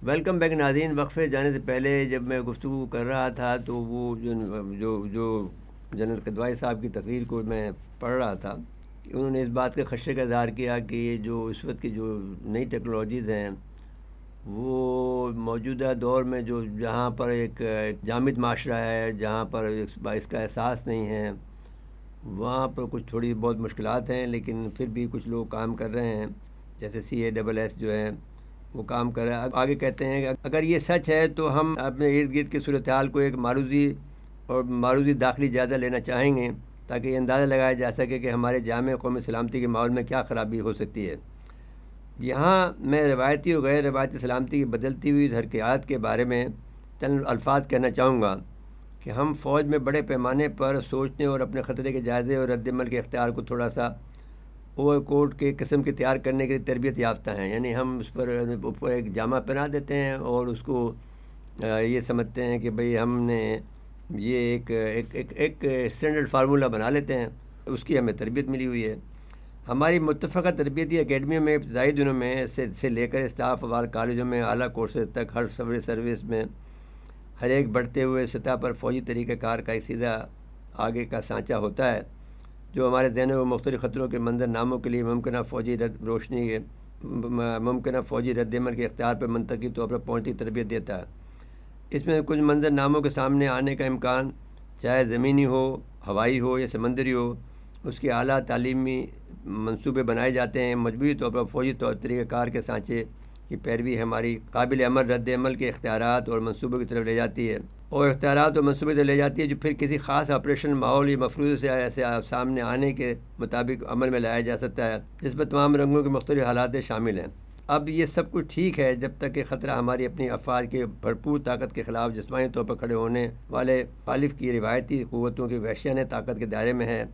Welcome back ناظرین، وقفے جانے سے پہلے جب میں گفتگو کر رہا تھا تو وہ جو جنرل قدوانی صاحب کی تقریر کو میں پڑھ رہا تھا کہ انہوں نے اس بات کے خدشے کا اظہار کیا کہ یہ جو اس وقت کی جو نئی ٹیکنالوجیز ہیں وہ موجودہ دور میں جو جہاں پر ایک جامد معاشرہ ہے، جہاں پر اس کا احساس نہیں ہے، وہاں پر کچھ تھوڑی بہت مشکلات ہیں، لیکن پھر بھی کچھ لوگ کام کر رہے ہیں، جیسے CASS جو ہے وہ کام کر رہا ہے۔ آگے کہتے ہیں کہ اگر یہ سچ ہے تو ہم اپنے ارد گرد کی صورتحال کو ایک معروضی داخلی جائزہ لینا چاہیں گے تاکہ یہ اندازہ لگایا جا سکے کہ ہمارے جامع قومی سلامتی کے ماحول میں کیا خرابی ہو سکتی ہے۔ یہاں میں روایتی اور غیر روایتی سلامتی کی بدلتی ہوئی حرکیات کے بارے میں چند الفاظ کہنا چاہوں گا کہ ہم فوج میں بڑے پیمانے پر سوچنے اور اپنے خطرے کے جائزے اور رد عمل کے اختیار کو تھوڑا سا اوور کوٹ کے قسم کی تیار کرنے کے لیے تربیت یافتہ ہیں، یعنی ہم اس پر اوپر ایک جامہ پہنا دیتے ہیں اور اس کو یہ سمجھتے ہیں کہ بھئی ہم نے یہ ایک اسٹینڈرڈ فارمولہ بنا لیتے ہیں، اس کی ہمیں تربیت ملی ہوئی ہے۔ ہماری متفقہ تربیتی اکیڈمیوں میں ابتدائی دنوں میں سے لے کر اسٹاف وار کالجوں میں اعلیٰ کورسز تک ہر سروس میں ہر ایک بڑھتے ہوئے سطح پر فوجی طریقہ کار کا ایک سیدھا آگے کا سانچہ ہوتا ہے جو ہمارے ذہنوں کو مختلف خطروں کے منظر ناموں کے لیے ممکنہ فوجی رد عمل کے اختیار پر منطقی طور پر پہنچتی تربیت دیتا ہے۔ اس میں کچھ منظر ناموں کے سامنے آنے کا امکان، چاہے زمینی ہو، ہوائی ہو یا سمندری ہو، اس کے اعلیٰ تعلیمی منصوبے بنائے جاتے ہیں۔ مجموعی طور پر فوجی طریقہ کار کے سانچے کی پیروی ہماری قابل عمل رد عمل کے اختیارات اور منصوبوں کی طرف لے جاتی ہے، جو پھر کسی خاص آپریشن ماحول یا مفروضے سے ایسے سامنے آنے کے مطابق عمل میں لایا جا سکتا ہے جس میں تمام رنگوں کے مختلف حالات شامل ہیں۔ اب یہ سب کچھ ٹھیک ہے جب تک کہ خطرہ ہماری اپنی افواج کے بھرپور طاقت کے خلاف جسمانی طور پر کھڑے ہونے والے مخالف کی روایتی قوتوں کی وحشیانہ طاقت کے دائرے میں ہے۔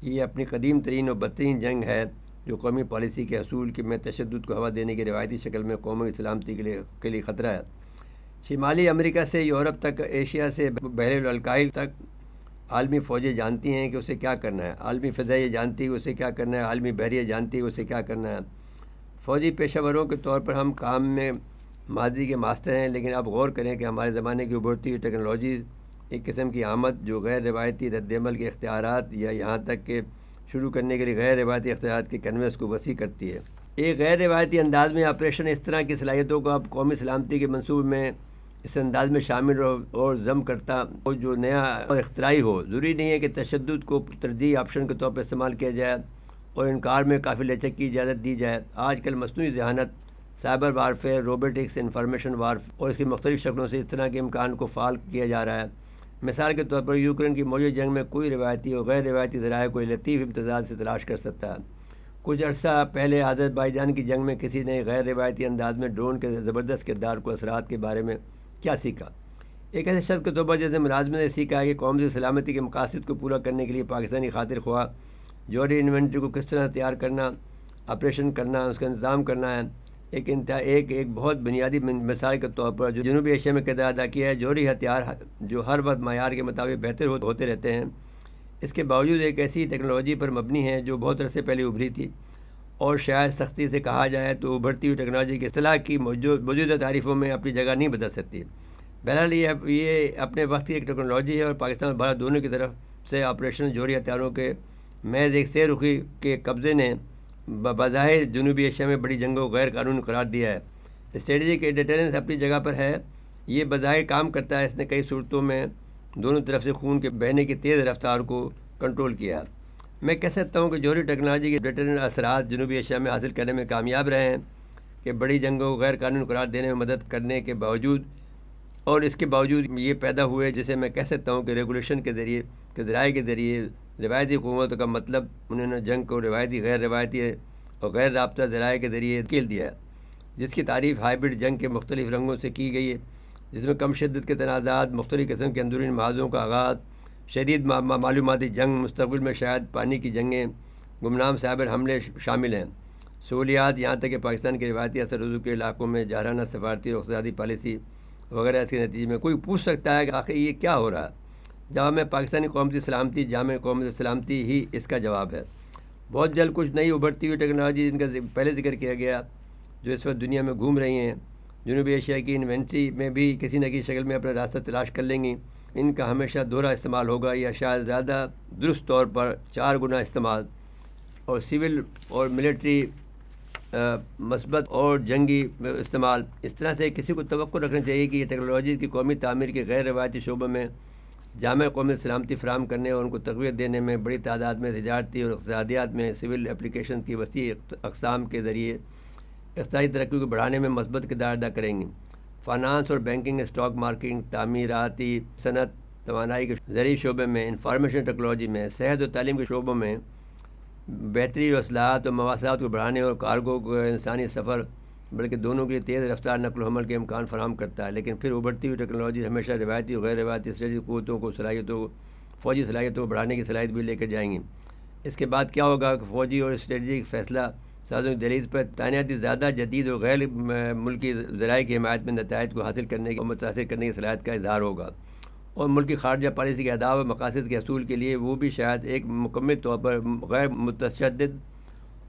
یہ اپنی قدیم ترین اور بدترین جنگ ہے جو قومی پالیسی کے اصول میں تشدد کو ہوا دینے کی روایتی شکل میں قومی سلامتی کے لیے خطرہ ہے۔ شمالی امریکہ سے یورپ تک، ایشیا سے بحر الکاہل تک عالمی فوجیں جانتی ہیں کہ اسے کیا کرنا ہے، عالمی فضائیہ جانتی ہے اسے کیا کرنا ہے، عالمی بحریہ جانتی ہے اسے کیا کرنا ہے۔ فوجی پیشہ وروں کے طور پر ہم کام میں ماضی کے ماسٹر ہیں، لیکن اب غور کریں کہ ہمارے زمانے کی ابھرتی ہوئی ٹیکنالوجیز ایک قسم کی آمد جو غیر روایتی رد عمل کے اختیارات یا یہاں تک کہ شروع کرنے کے لیے غیر روایتی اختیارات کے کینوس کو وسیع کرتی ہے۔ ایک غیر روایتی انداز میں آپریشن اس طرح کی صلاحیتوں کو اب قومی سلامتی کے منصوبے میں اس انداز میں شامل اور ضم کرتا ہو جو نیا اور اختراعی ہو۔ ضروری نہیں ہے کہ تشدد کو ترجیحی آپشن کے طور پر استعمال کیا جائے اور انکار میں کافی لچک کی اجازت دی جائے۔ آج کل مصنوعی ذہانت، cyber warfare, robotics, information warfare اور اس کی مختلف شکلوں سے اس طرح کے امکان کو فعال کیا جا رہا ہے۔ مثال کے طور پر یوکرین کی موجودہ جنگ میں کوئی روایتی اور غیر روایتی ذرائع کو لطیف امتزاج سے تلاش کر سکتا ہے۔ کچھ عرصہ پہلے آذربائیجان کی جنگ میں کسی نے غیر روایتی انداز میں ڈرون کے زبردست کردار کو اثرات کے بارے میں کیا سیکھا؟ ایک ایسے شخص کے طور پر جس نے ملازمت نے سیکھا ہے کہ قوم کی سلامتی کے مقاصد کو پورا کرنے کے لیے پاکستانی خاطر خواہ جوہری انوینٹری کو کس طرح تیار کرنا، آپریشن کرنا، اس کا انتظام کرنا ہے۔ ایک بہت بنیادی مثال کے طور پر جو جنوبی ایشیا میں کردار ادا کیا ہے، جوہری ہتھیار جو ہر وقت معیار کے مطابق بہتر ہوتے رہتے ہیں، اس کے باوجود ایک ایسی ٹیکنالوجی پر مبنی ہے جو بہت عرصے پہلے ابھری تھی اور شاید سختی سے کہا جائے تو ابھرتی ہوئی ٹیکنالوجی کی اصطلاح کی موجودہ تعریفوں میں اپنی جگہ نہیں بدل سکتی۔ بہرحال یہ اپنے وقت کی ایک ٹیکنالوجی ہے اور پاکستان اور بھارت دونوں کی طرف سے آپریشن جوہری ہتھیاروں کے محض ایک سہ رخی کے قبضے نے بظاہر جنوبی ایشیا میں بڑی جنگوں کو غیر قانونی قرار دیا ہے۔ اسٹریٹجک ڈیٹرنس اپنی جگہ پر ہے، یہ بظاہر کام کرتا ہے۔ اس نے کئی صورتوں میں دونوں طرف سے خون کے بہنے کی تیز رفتار کو کنٹرول کیا ہے۔ میں کہہ سکتا ہوں کہ جوہری ٹیکنالوجی کے ڈیٹرنٹ اثرات جنوبی ایشیا میں حاصل کرنے میں کامیاب رہے ہیں کہ بڑی جنگوں کو غیر قانونی قرار دینے میں مدد کرنے کے باوجود، اور اس کے باوجود یہ پیدا ہوئے جسے میں کہہ سکتا ہوں کہ ریگولیشن کے ذرائع کے ذریعے روایتی قوتوں کا مطلب انہوں نے جنگ کو روایتی، غیر روایتی اور غیر رابطہ ذرائع کے ذریعے کھیل دیا ہے، جس کی تعریف ہائبرڈ جنگ کے مختلف رنگوں سے کی گئی ہے، جس میں کم شدت کے تنازعات، مختلف قسم کے اندرونی محاذوں کا آغاز، شدید معلوماتی جنگ، مستقبل میں شاید پانی کی جنگیں، گمنام سائبر حملے شامل ہیں۔ سہولیات یہاں تک کہ پاکستان کے روایتی اثر رسوخ کے علاقوں میں جارحانہ سفارتی اور اقتصادی پالیسی وغیرہ کے نتیجے میں کوئی پوچھ سکتا ہے کہ آخر یہ کیا ہو رہا ہے؟ جواب میں پاکستانی قومی سلامتی، جامع قومی سلامتی ہی اس کا جواب ہے۔ بہت جلد کچھ نئی ابھرتی ہوئی ٹیکنالوجی جن کا پہلے ذکر کیا گیا جو اس وقت دنیا میں گھوم رہی ہیں، جنوبی ایشیا کی انوینٹری میں بھی کسی نہ کسی شکل میں اپنا راستہ تلاش کر لیں گی۔ ان کا ہمیشہ دوہرا استعمال ہوگا یا شاید زیادہ درست طور پر 4 گنا استعمال، اور سول اور ملٹری مثبت اور جنگی استعمال۔ اس طرح سے کسی کو توقع رکھنا چاہیے کہ یہ ٹیکنالوجی کی قومی تعمیر کے غیر روایتی شعبوں میں جامع قومی سلامتی فراہم کرنے اور ان کو تقویت دینے میں بڑی تعداد میں تجارتی اور اقتصادیات میں سول اپلیکیشن کی وسیع اقسام کے ذریعے اقتصادی ترقی کو بڑھانے میں مثبت کردار ادا کریں گی۔ فائنانس اور بینکنگ، اسٹاک مارکیٹ، تعمیراتی صنعت، توانائی کے زرعی شعبے میں، انفارمیشن ٹیکنالوجی میں، صحت و تعلیم کے شعبوں میں بہتری اور اصلاحات و مواصلات کو بڑھانے اور کارگو کو انسانی سفر بلکہ دونوں کے لیے تیز رفتار نقل و حمل کے امکان فراہم کرتا ہے۔ لیکن پھر ابھرتی ہوئی ٹیکنالوجی ہمیشہ روایتی اور غیر روایتی اسٹریٹجک قوتوں کو فوجی صلاحیتوں کو بڑھانے کی صلاحیت بھی لے کر جائیں گی۔ اس کے بعد کیا ہوگا کہ فوجی اور اسٹریٹجک فیصلہ سازوں کی دہلیز پر تعیناتی زیادہ جدید اور غیر ملکی ذرائع کی حمایت میں نتائج کو حاصل کرنے اور متاثر کرنے کی صلاحیت کا اظہار ہوگا، اور ملکی خارجہ پالیسی کے اہداف و مقاصد کے حصول کے لیے وہ بھی شاید ایک مکمل طور پر غیر متشدد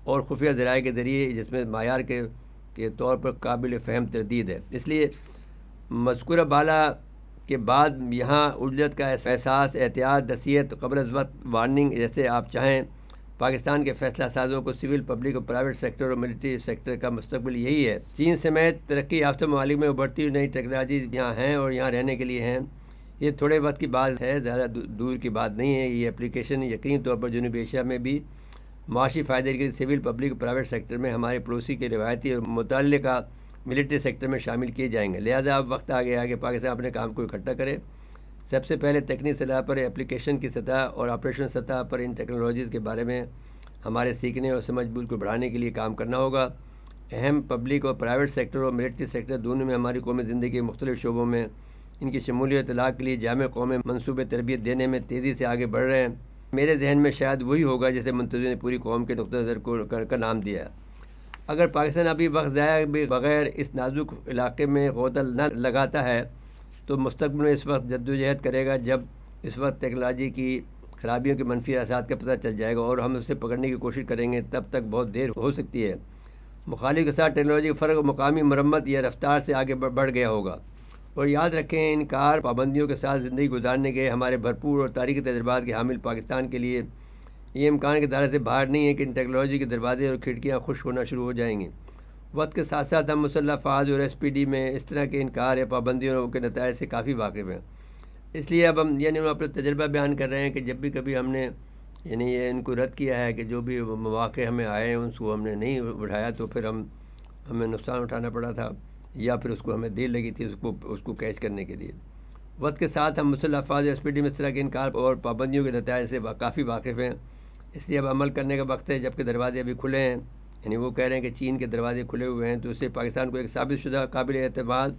اور خفیہ ذرائع کے ذریعے جس میں معیار کے طور پر قابل فہم تردید ہے۔ اس لیے مذکورہ بالا کے بعد یہاں عجلت کا احساس، احتیاط، نصیحت، قبل از وقت وارننگ، جیسے آپ چاہیں، پاکستان کے فیصلہ سازوں کو سول، پبلک اور پرائیویٹ سیکٹر اور ملٹری سیکٹر کا مستقبل یہی ہے۔ چین سمیت ترقی یافتہ ممالک میں ابھرتی ہوئی نئی ٹیکنالوجی یہاں ہیں اور یہاں رہنے کے لیے ہیں۔ یہ تھوڑے وقت کی بات ہے، زیادہ دور کی بات نہیں ہے۔ یہ اپلیکیشن یقینی طور پر جنوبی ایشیا میں بھی معاشی فائدے کے لیے سول، پبلک اور پرائیویٹ سیکٹر میں ہمارے پڑوسی کے روایتی اور متعلقہ ملٹری سیکٹر میں شامل کیے جائیں گے۔ لہٰذا اب وقت آ گیا ہے کہ پاکستان اپنے کام کو اکٹھا کرے۔ سب سے پہلے تکنیکی سطح پر، اپلیکیشن کی سطح اور آپریشن سطح پر ان ٹیکنالوجیز کے بارے میں ہمارے سیکھنے اور سمجھ بوجھ کو بڑھانے کے لیے کام کرنا ہوگا۔ اہم پبلک اور پرائیویٹ سیکٹر اور ملٹری سیکٹر دونوں میں ہماری قومی زندگی کے مختلف شعبوں میں ان کی شمولیت اطلاع کے لیے جامع قومی منصوبے تربیت دینے میں تیزی سے آگے بڑھ رہے ہیں۔ میرے ذہن میں شاید وہی ہوگا جسے منتظر نے پوری قوم کے نقطہ نظر کو کا نام دیا۔ اگر پاکستان ابھی وقت ضائع بغیر اس نازک علاقے میں غوطہ نہ لگاتا ہے تو مستقبل میں اس وقت جدوجہد کرے گا جب اس وقت ٹیکنالوجی کی خرابیوں کے منفی اثرات کا پتہ چل جائے گا اور ہم اسے پکڑنے کی کوشش کریں گے، تب تک بہت دیر ہو سکتی ہے۔ مخالف کے ساتھ ٹیکنالوجی کا فرق مقامی مرمت یا رفتار سے آگے بڑھ گیا ہوگا۔ اور یاد رکھیں، انکار پابندیوں کے ساتھ زندگی گزارنے کے ہمارے بھرپور اور تاریخی تجربات کے حامل پاکستان کے لیے یہ امکان کے دائرے سے باہر نہیں ہے کہ ان ٹیکنالوجی کے دروازے اور کھڑکیاں خشک ہونا شروع ہو جائیں گی۔ وقت کے ساتھ ساتھ ہم مسلح افواج اور ایس پی ڈی میں اس طرح کے انکار یا پابندیوں کے نتائج سے کافی واقف ہیں۔ اس لیے اب ہم اپنا تجربہ بیان کر رہے ہیں کہ جب بھی کبھی ہم نے یہ ان کو رد کیا ہے کہ جو بھی مواقع ہمیں آئے ہیں اس کو ہم نے نہیں اٹھایا تو پھر ہمیں نقصان اٹھانا پڑا تھا، یا پھر اس کو ہمیں دیر لگی تھی اس کو کیچ کرنے کے لیے۔ وقت کے ساتھ ہم مسلح افواج ایس پی ڈی میں اس طرح کے انکار اور پابندیوں کے نتائج سے کافی واقف ہیں۔ اس لیے اب عمل کرنے کا وقت ہے، جبکہ دروازے ابھی کھلے ہیں۔ یعنی وہ کہہ رہے ہیں کہ چین کے دروازے کھلے ہوئے ہیں، تو اس سے پاکستان کو ایک ثابت شدہ قابل اعتماد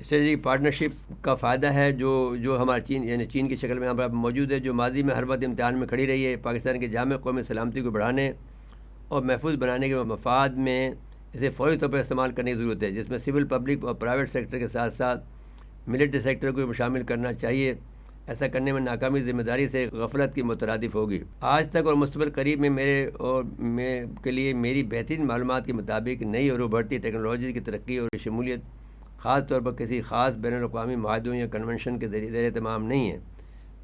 اسٹریٹجک پارٹنرشپ کا فائدہ ہے جو ہمارا چین کی شکل میں ہمارا موجود ہے، جو ماضی میں ہر وقت امتحان میں کھڑی رہی ہے۔ پاکستان کے جامع قومی سلامتی کو بڑھانے اور محفوظ بنانے کے مفاد میں اسے فوری طور پر استعمال کرنے کی ضرورت ہے، جس میں سول، پبلک اور پرائیویٹ سیکٹر کے ساتھ ساتھ ملٹری سیکٹر کو بھی شامل کرنا چاہیے۔ ایسا کرنے میں ناکامی ذمہ داری سے غفلت کی مترادف ہوگی۔ آج تک اور مستقبل قریب میں میرے کے لیے میری بہترین معلومات کے مطابق نئی اور ابھرتی ٹیکنالوجی کی ترقی اور شمولیت خاص طور پر کسی خاص بین الاقوامی معاہدوں یا کنونشن کے ذریعے اہتمام نہیں ہے۔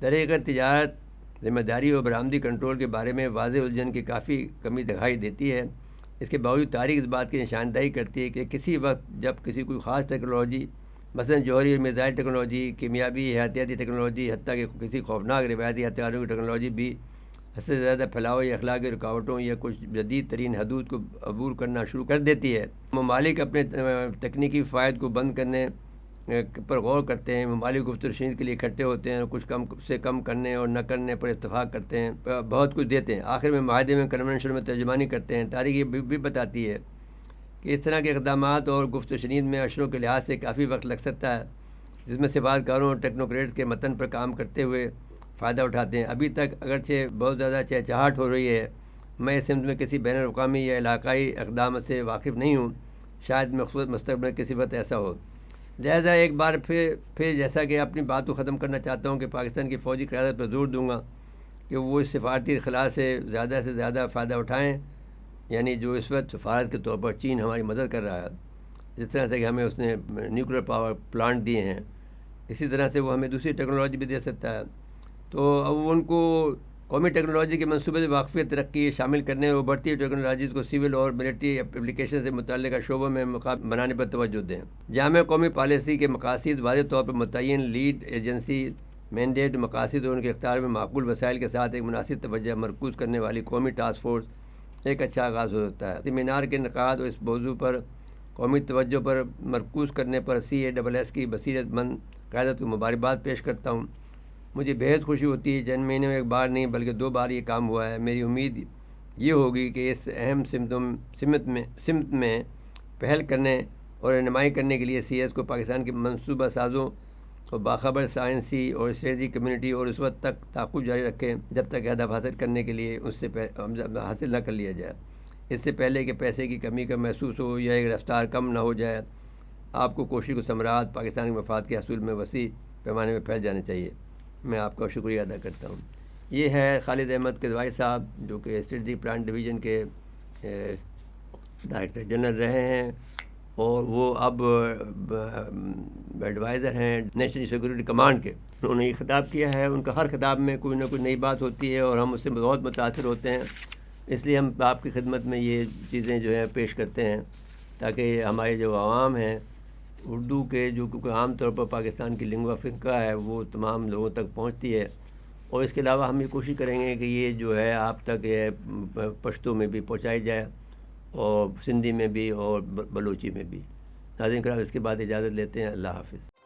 درحقیقت تجارت، ذمہ داری اور برآمدی کنٹرول کے بارے میں واضح الجھن کی کافی کمی دکھائی دیتی ہے۔ اس کے باوجود تاریخ اس بات کی نشاندہی کرتی ہے کہ کسی وقت جب کسی کوئی خاص ٹیکنالوجی، مثلاً جوہری اور میزائل ٹیکنالوجی، کیمیابی، حیاتیاتی ٹیکنالوجی، حتیٰ کہ کسی خوفناک روایتی ہتھیاروں کی ٹیکنالوجی بھی حد سے زیادہ پھیلاؤ یا اخلاقی رکاوٹوں یا کچھ جدید ترین حدود کو عبور کرنا شروع کر دیتی ہے، ممالک اپنے تکنیکی فوائد کو بند کرنے پر غور کرتے ہیں۔ ممالک گفت و شنید کے لیے اکٹھے ہوتے ہیں اور کچھ کم سے کم کرنے اور نہ کرنے پر اتفاق کرتے ہیں، بہت کچھ دیتے ہیں، آخر میں معاہدے میں، کنونشن میں ترجمانی کرتے ہیں۔ تاریخ یہ بھی بتاتی ہے کہ اس طرح کے اقدامات اور گفت و شنید میں اشروں کے لحاظ سے کافی وقت لگ سکتا ہے، جس میں سفارتکاروں اور ٹیکنوکریٹس کے متن پر کام کرتے ہوئے فائدہ اٹھاتے ہیں۔ ابھی تک اگرچہ بہت زیادہ چہچہاٹ ہو رہی ہے، میں اس سمت میں کسی بین الاقوامی یا علاقائی اقدام سے واقف نہیں ہوں، شاید مخصوص مستقبل میں کسی وقت ایسا ہو۔ لہٰذا ایک بار پھر جیسا کہ اپنی بات کو ختم کرنا چاہتا ہوں کہ پاکستان کی فوجی قیادت پر زور دوں گا کہ وہ اس سفارتی خلا سے زیادہ فائدہ اٹھائیں، یعنی جو اس وقت سفارت کے طور پر چین ہماری مدد کر رہا ہے۔ جس طرح سے کہ ہمیں اس نے نیوکلیر پاور پلانٹ دیے ہیں، اسی طرح سے وہ ہمیں دوسری ٹیکنالوجی بھی دے سکتا ہے۔ تو اب ان کو قومی ٹیکنالوجی کے منصوبے سے واقفیت ترقی شامل کرنے اور ابھرتی ہوئی ٹیکنالوجیز کو سول اور ملٹری اپلیکیشن سے متعلقہ شعبوں میں بنانے پر توجہ دیں۔ جامع قومی پالیسی کے مقاصد واضح طور پر متعین لیڈ ایجنسی مینڈیٹ مقاصد اور ان کے اختیار میں معقول وسائل کے ساتھ ایک مناسب توجہ مرکوز کرنے والی قومی ٹاسک فورس ایک اچھا آغاز ہو سکتا ہے۔ سیمینار کے انعقاد اور اس موضوع پر قومی توجہ پر مرکوز کرنے پر CASS کی بصیرت مند قیادت کو مبارکباد پیش کرتا ہوں۔ مجھے بہت خوشی ہوتی ہے، چند مہینے میں ایک بار نہیں بلکہ 2 بار یہ کام ہوا ہے۔ میری امید یہ ہوگی کہ اس اہم سمت میں پہل کرنے اور رہنمائی کرنے کے لیے CS کو پاکستان کے منصوبہ سازوں اور باخبر سائنسی اور اسٹریٹجی کمیونٹی اور اس وقت تک تعاقب جاری رکھیں جب تک ہدف حاصل کرنے کے لیے اس سے حاصل نہ کر لیا جائے، اس سے پہلے کہ پیسے کی کمی کا محسوس ہو یا ایک رفتار کم نہ ہو جائے۔ آپ کو کوشش کو ثمرات پاکستان کے مفاد کے حصول میں وسیع پیمانے میں پھیل جانے چاہیے۔ میں آپ کا شکریہ ادا کرتا ہوں۔ یہ ہے خالد احمد قزوائی صاحب، جو کہ اسٹریٹجی پلان ڈویژن کے ڈائریکٹر جنرل رہے ہیں، اور وہ اب ایڈوائزر ہیں نیشنل سیکورٹی کمانڈ کے۔ انہوں نے یہ خطاب کیا ہے، ان کا ہر خطاب میں کوئی نہ کوئی نئی بات ہوتی ہے اور ہم اس سے بہت متاثر ہوتے ہیں، اس لیے ہم آپ کی خدمت میں یہ چیزیں جو ہے پیش کرتے ہیں تاکہ ہمارے جو عوام ہیں اردو کے، جو کیونکہ عام طور پر پاکستان کی لنگوا فرنکا ہے، وہ تمام لوگوں تک پہنچتی ہے، اور اس کے علاوہ ہم یہ کوشش کریں گے کہ یہ جو ہے آپ تک یہ پشتو میں بھی پہنچائی جائے اور سندھی میں بھی اور بلوچی میں بھی۔ ناظرین کرام، اس کے بعد اجازت لیتے ہیں۔ اللہ حافظ۔